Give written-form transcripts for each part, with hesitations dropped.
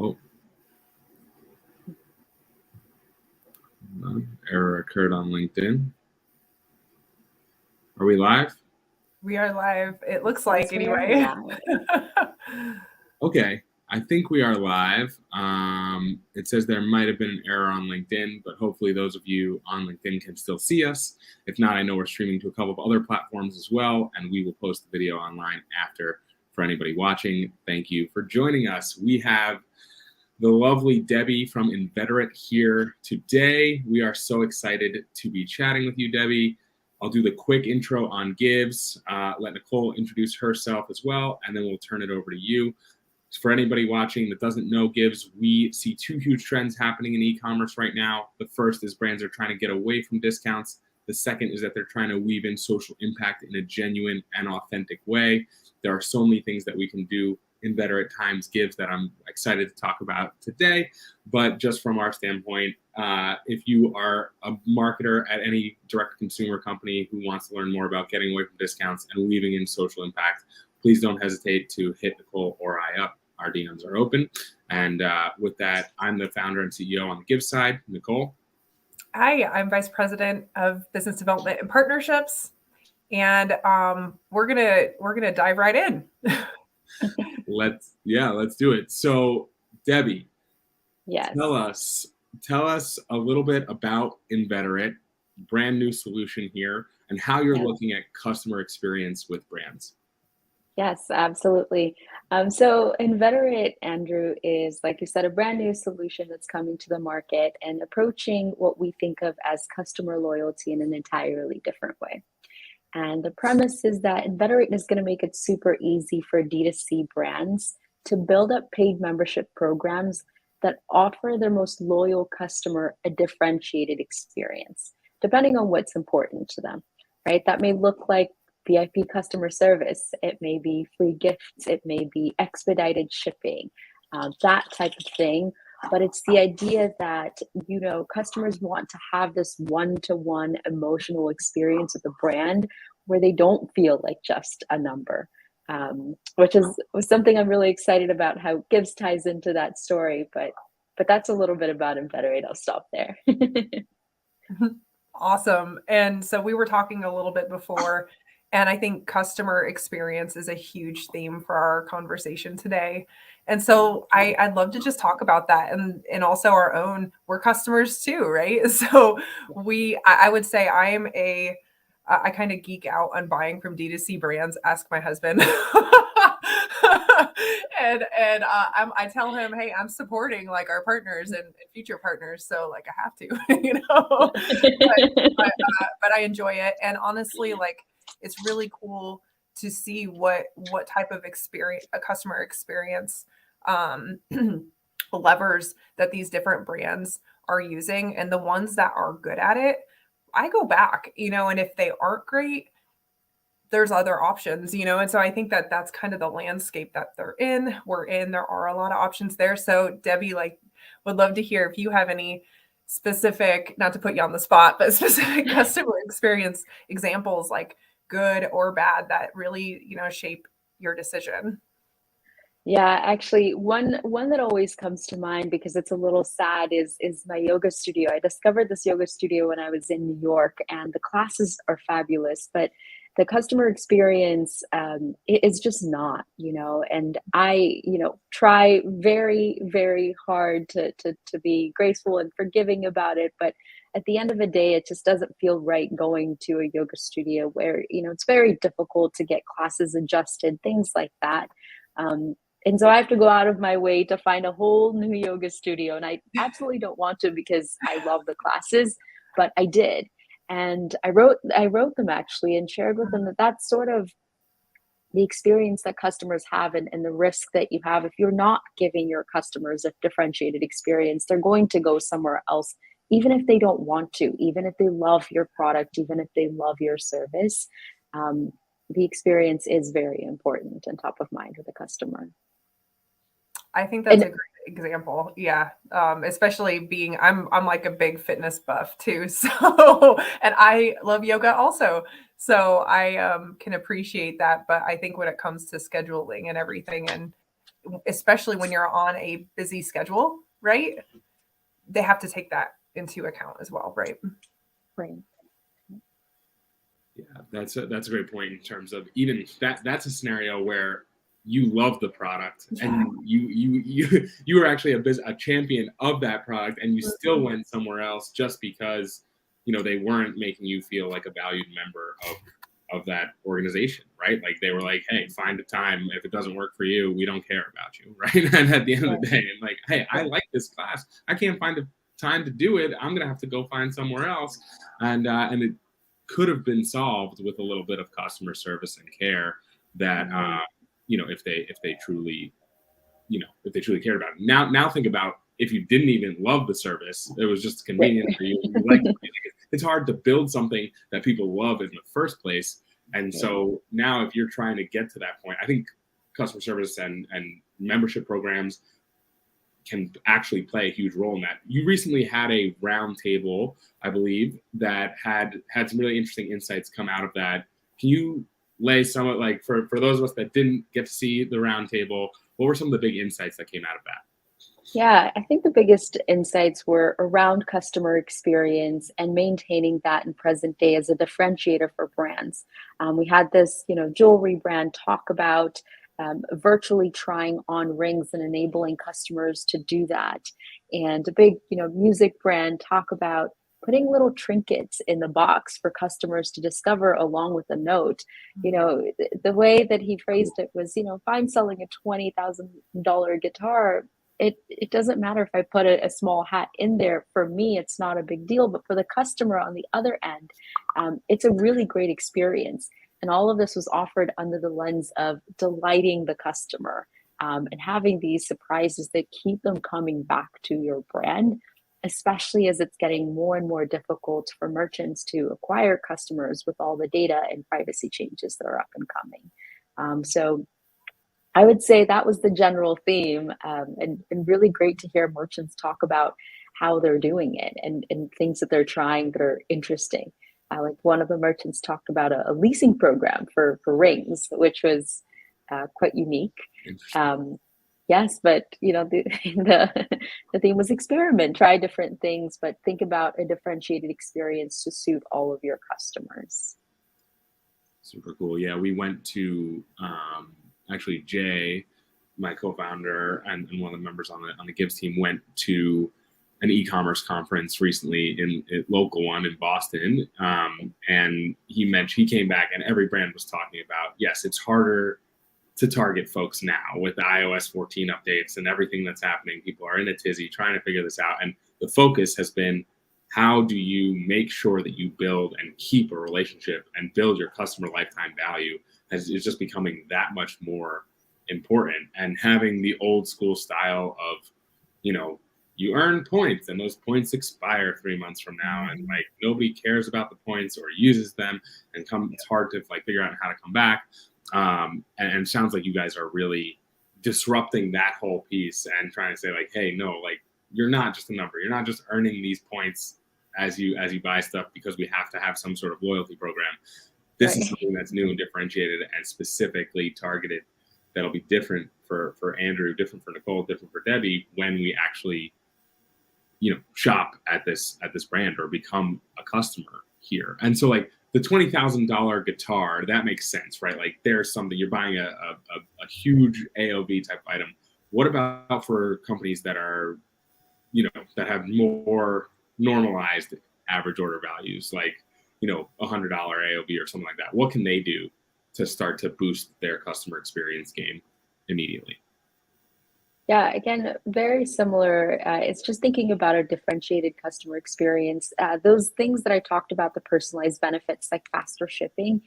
Oh, error occurred on LinkedIn. Are we live? We are live. It looks like anyway. Okay, I think we are live. It says there might have been an error on LinkedIn, but hopefully those of you on LinkedIn can still see us. If not, I know we're streaming to a couple of other platforms as well, and we will post the video online after for anybody watching. Thank you for joining us. We have the lovely Debbie from Inveterate here today. We are so excited to be chatting with you, Debbie. I'll do the quick intro on Givz, let Nicole introduce herself as well, and then we'll turn it over to you. For anybody watching that doesn't know Givz, we see two huge trends happening in e-commerce right now. The first is brands are trying to get away from discounts. The second is that they're trying to weave in social impact in a genuine and authentic way. There are so many things that we can do Inveterate times Givz that I'm excited to talk about today. But just from our standpoint, if you are a marketer at any direct consumer company who wants to learn more about getting away from discounts and weaving in social impact, please don't hesitate to hit Nicole or I up. Our DMs are open. And with that, I'm the founder and CEO on the Givz side. Nicole. Hi, I'm Vice President of Business Development and Partnerships. And we're gonna dive right in. Let's do it. So Debbie, yes, tell us a little bit about Inveterate, brand new solution here, and how you're looking at customer experience with brands. Yes, absolutely. So Inveterate, Andrew, is, like you said, a brand new solution that's coming to the market and approaching what we think of as customer loyalty in an entirely different way. And the premise is that Inveterate is going to make it super easy for D2C brands to build up paid membership programs that offer their most loyal customer a differentiated experience, depending on what's important to them, right? That may look like VIP customer service. It may be free gifts. It may be expedited shipping, that type of thing. But it's the idea that, you know, customers want to have this one-to-one emotional experience with a brand where they don't feel like just a number, which was something I'm really excited about how Givz ties into that story. But that's a little bit about Inveterate. I'll stop there. Awesome. And so we were talking a little bit before, and I think customer experience is a huge theme for our conversation today. And so I'd love to just talk about that and also our own, we're customers too, right? So I would say I kind of geek out on buying from D2C brands, ask my husband. and I tell him, hey, I'm supporting like our partners and future partners. So like I have to, you know, but I enjoy it. And honestly, like, it's really cool to see what type of experience, a customer experience levers that these different brands are using. And the ones that are good at it, I go back, you know, and if they aren't great, there's other options, you know? And so I think that that's kind of the landscape that we're in, there are a lot of options there. So Debbie, like, would love to hear if you have any specific, not to put you on the spot, but specific customer experience examples, like good or bad, that really, you know, shape your decision. Yeah, actually, one that always comes to mind because it's a little sad is my yoga studio. I discovered this yoga studio when I was in New York, and the classes are fabulous, but the customer experience is just not, you know. And I, you know, try very, very hard to be graceful and forgiving about it, but at the end of the day, it just doesn't feel right going to a yoga studio where, you know, it's very difficult to get classes adjusted, things like that. And so I have to go out of my way to find a whole new yoga studio. And I absolutely don't want to because I love the classes, but I did. And I wrote them actually and shared with them that that's sort of the experience that customers have and the risk that you have. If you're not giving your customers a differentiated experience, they're going to go somewhere else, even if they don't want to, even if they love your product, even if they love your service. The experience is very important and top of mind with the customer. I think that's a great example. Yeah. Especially being, I'm like a big fitness buff too. So, and I love yoga also. So I can appreciate that. But I think when it comes to scheduling and everything and especially when you're on a busy schedule, right? They have to take that into account as well, right? Right. Yeah, that's a great point in terms of even that's a scenario where you love the product and you were actually a champion of that product, and you still went somewhere else just because, you know, they weren't making you feel like a valued member of that organization, right? Like they were like, hey, find a time. If it doesn't work for you, we don't care about you, right? And at the end of the day, and like, hey, I like this class. I can't find a time to do it. I'm gonna have to go find somewhere else. And it could have been solved with a little bit of customer service and care that you know, if they truly, you know, if they truly cared about it. Now think about if you didn't even love the service, it was just convenient for you. It's hard to build something that people love in the first place. And so now if you're trying to get to that point, I think customer service and membership programs can actually play a huge role in that. You recently had a roundtable, I believe, that had some really interesting insights come out of that. Can you lay some of, like, for those of us that didn't get to see the roundtable, what were some of the big insights that came out of that? Yeah, I think the biggest insights were around customer experience and maintaining that in present day as a differentiator for brands. We had this, you know, jewelry brand talk about virtually trying on rings and enabling customers to do that. And a big, you know, music brand talk about putting little trinkets in the box for customers to discover along with a note. You know, the way that he phrased it was, you know, if I'm selling a $20,000 guitar, it doesn't matter if I put a small hat in there. For me, it's not a big deal, but for the customer on the other end, it's a really great experience. And all of this was offered under the lens of delighting the customer and having these surprises that keep them coming back to your brand, especially as it's getting more and more difficult for merchants to acquire customers with all the data and privacy changes that are up and coming. So I would say that was the general theme, and really great to hear merchants talk about how they're doing it and things that they're trying that are interesting. Like one of the merchants talked about a leasing program for rings, which was quite unique. Yes, but you know, the theme was experiment, try different things, but think about a differentiated experience to suit all of your customers. Super cool. Yeah, we went to actually Jay, my co-founder and one of the members on the Givz team, went to an e-commerce conference recently in a local one in Boston, and he came back and every brand was talking about, yes, it's harder to target folks now with the iOS 14 updates and everything that's happening. People are in a tizzy trying to figure this out, and the focus has been, how do you make sure that you build and keep a relationship and build your customer lifetime value is just becoming that much more important. And having the old school style of, you know, you earn points and those points expire 3 months from now, and like nobody cares about the points or uses them, and it's hard to like figure out how to come back. And it sounds like you guys are really disrupting that whole piece and trying to say like, hey, no, like you're not just a number. You're not just earning these points as you buy stuff because we have to have some sort of loyalty program. This is something that's new and differentiated and specifically targeted that'll be different for Andrew, different for Nicole, different for Debbie when we actually, you know, shop at this brand or become a customer here. And so like the $20,000 guitar, that makes sense, right? Like there's something, you're buying a huge AOV type item. What about for companies that are, you know, that have more normalized average order values, like, you know, $100 AOV or something like that? What can they do to start to boost their customer experience game immediately? Yeah, again, very similar. It's just thinking about a differentiated customer experience. Those things that I talked about, the personalized benefits like faster shipping.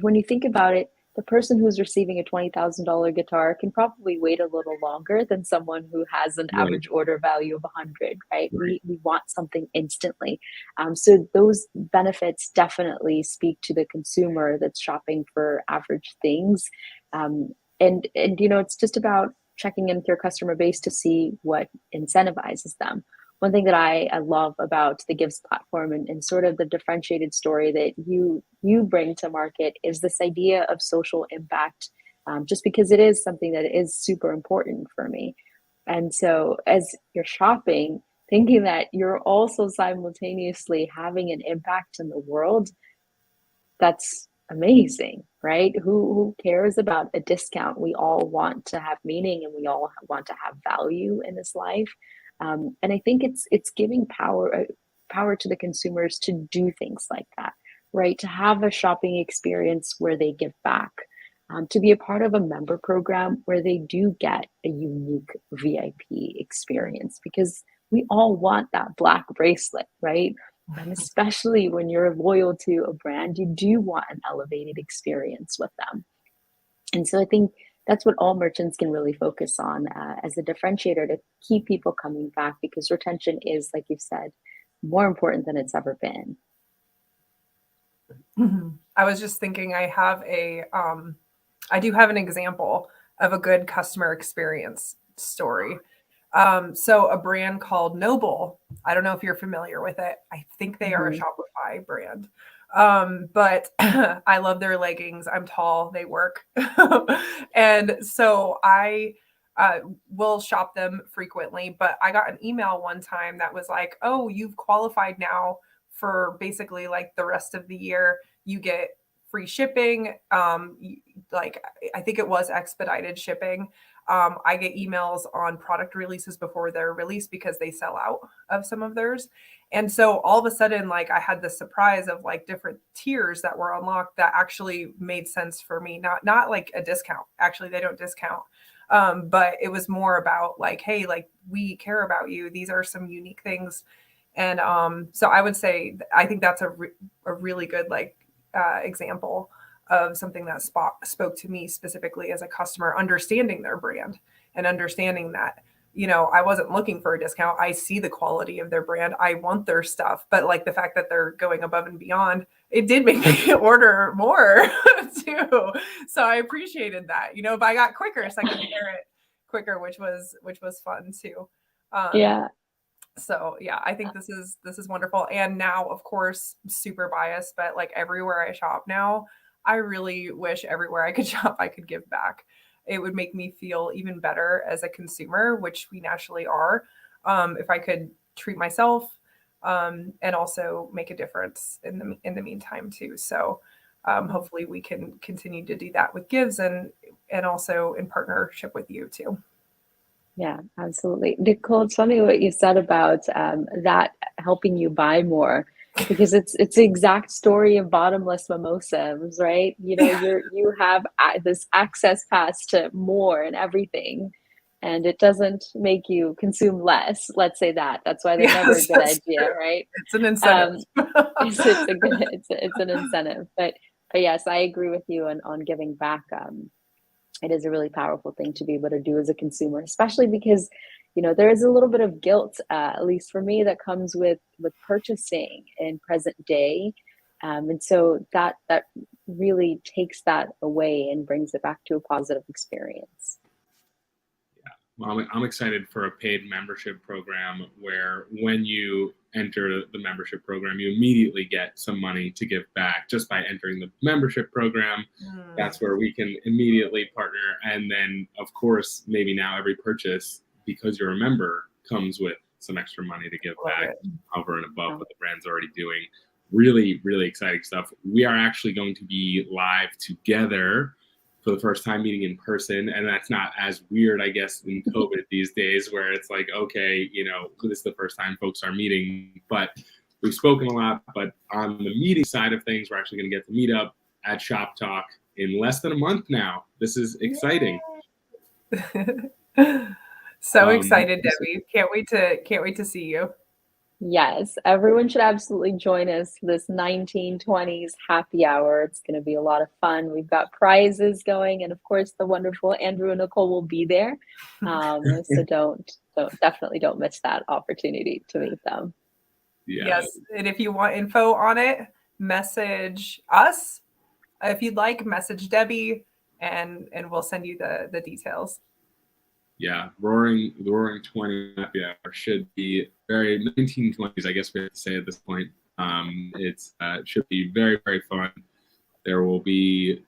When you think about it, the person who's receiving a $20,000 guitar can probably wait a little longer than someone who has an average order value of 100, right? We want something instantly. So those benefits definitely speak to the consumer that's shopping for average things. And you know, it's just about checking in with your customer base to see what incentivizes them. One thing that I love about the Givz platform and sort of the differentiated story that you bring to market is this idea of social impact just because it is something that is super important for me. And so as you're shopping, thinking that you're also simultaneously having an impact in the world, that's amazing, right? Who cares about a discount? We all want to have meaning, and we all want to have value in this life. And I think it's giving power to the consumers to do things like that, right? To have a shopping experience where they give back, to be a part of a member program where they do get a unique VIP experience, because we all want that black bracelet, right? And especially when you're loyal to a brand, you do want an elevated experience with them. And so I think that's what all merchants can really focus on as a differentiator to keep people coming back, because retention is, like you've said, more important than it's ever been. I was just thinking, I do have an example of a good customer experience story. So a brand called Noble, I don't know if you're familiar with it. I think they are a Shopify brand. But I love their leggings. I'm tall, they work. And so I will shop them frequently, but I got an email one time that was like, oh, you've qualified now for basically like the rest of the year. You get free shipping. Like, I think it was expedited shipping. I get emails on product releases before they're released because they sell out of some of theirs. And so all of a sudden, like, I had this surprise of like different tiers that were unlocked that actually made sense for me. Not like a discount. Actually, they don't discount. But it was more about like, hey, like, we care about you. These are some unique things. And so I would say, I think that's a really good like example of something that spoke to me specifically as a customer, understanding their brand and understanding that, you know, I wasn't looking for a discount. I see the quality of their brand. I want their stuff, but like the fact that they're going above and beyond, it did make me order more too. So I appreciated that, you know, but I got quicker, so I could share it quicker, which was fun too. Yeah. So yeah, I think this is wonderful. And now, of course, super biased, but like everywhere I shop now, I really wish everywhere I could shop, I could give back. It would make me feel even better as a consumer, which we naturally are, if I could treat myself and also make a difference in the meantime too. So hopefully we can continue to do that with Givz and also in partnership with you too. Yeah, absolutely. Nicole, it's funny what you said about that helping you buy more, because it's the exact story of bottomless mimosas, right? You know, you have this access pass to more and everything, and it doesn't make you consume less. Let's say that. That's why they're never a good idea, true. right? It's an incentive. It's an incentive. But yes, I agree with you on giving back. It is a really powerful thing to be able to do as a consumer, especially because, you know, there is a little bit of guilt, at least for me, that comes with purchasing in present day. And so that really takes that away and brings it back to a positive experience. Well, I'm excited for a paid membership program where when you enter the membership program, you immediately get some money to give back just by entering the membership program. That's where we can immediately partner. And then, of course, maybe now every purchase, because you're a member, comes with some extra money to give back over and above what the brand's already doing. Really, really exciting stuff. We are actually going to be live together for the first time, meeting in person, and that's not as weird, I guess, in COVID these days, where it's like, okay, you know, this is the first time folks are meeting, but we've spoken a lot. But on the meeting side of things, we're actually going to get to meet up at Shop Talk in less than a month now. This is exciting. So excited, Debbie. Can't wait to see you. Yes, everyone should absolutely join us for this 1920s happy hour. It's going to be a lot of fun. We've got prizes going, and of course, the wonderful Andrew and Nicole will be there. So definitely don't miss that opportunity to meet them. Yes, and if you want info on it, message us. If you'd like, message Debbie, and we'll send you the details. Yeah, the Roaring 20 happy hour should be very 1920s, I guess we have to say at this point. It should be very, very fun. There will be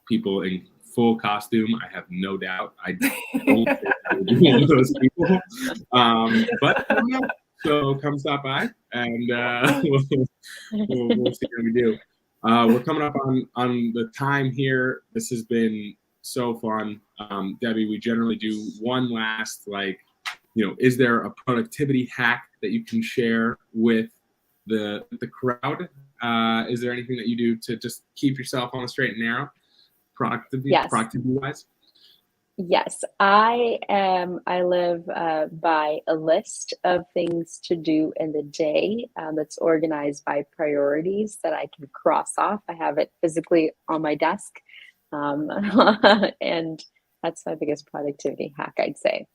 people in full costume. I have no doubt. I don't think I would be one of those people. But so come stop by, and we'll see how we do. We're coming up on the time here. This has been so fun. Debbie, we generally do one last, is there a productivity hack that you can share with the crowd? Is there anything that you do to just keep yourself on the straight and narrow, productivity-wise? Yes, I live by a list of things to do in the day that's organized by priorities that I can cross off. I have it physically on my desk, and that's my biggest productivity hack, I'd say.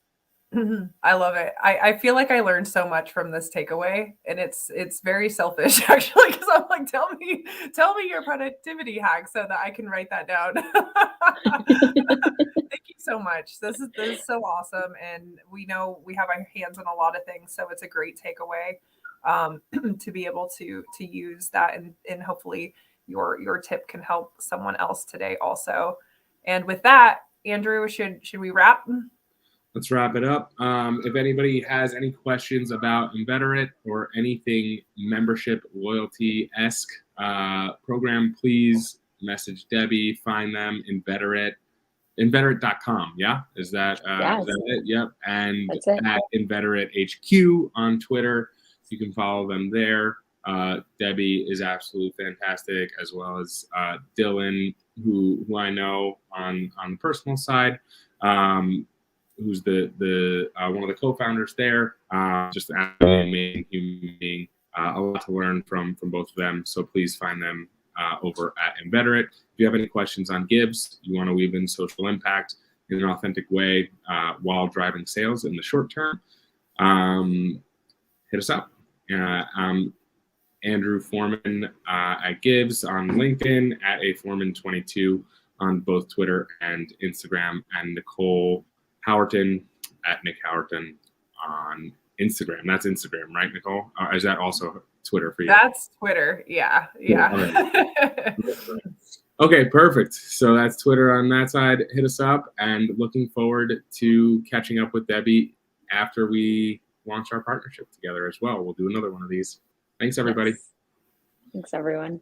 I love it. I feel like I learned so much from this takeaway, and it's very selfish actually, because I'm like, tell me your productivity hack so that I can write that down. Thank you so much. This is so awesome, and we know we have our hands on a lot of things, so it's a great takeaway to be able to use that, and hopefully your tip can help someone else today also. And with that, Andrew, should we wrap? Let's wrap it up. If anybody has any questions about Inveterate or anything membership loyalty-esque program, please message Debbie, find them, inveterate.com. Yeah? Is that it? Yep. And at InveterateHQ on Twitter, you can follow them there. Debbie is absolutely fantastic, as well as Dylan, who I know on the personal side. Who's the one of the co-founders there. Just an amazing human being. A lot to learn from both of them. So please find them over at Inveterate. If you have any questions on Givz, you want to weave in social impact in an authentic way while driving sales in the short term, hit us up. I'm Andrew Forman at Givz on LinkedIn, at aforman22 on both Twitter and Instagram, and Nicole Howerton at Nick Howerton on Instagram. That's Instagram, right, Nicole? Is that also Twitter for you? That's Twitter. Yeah. Okay, perfect. So that's Twitter on that side. Hit us up, and looking forward to catching up with Debbie after we launch our partnership together as well. We'll do another one of these. Thanks, everybody. Yes. Thanks, everyone.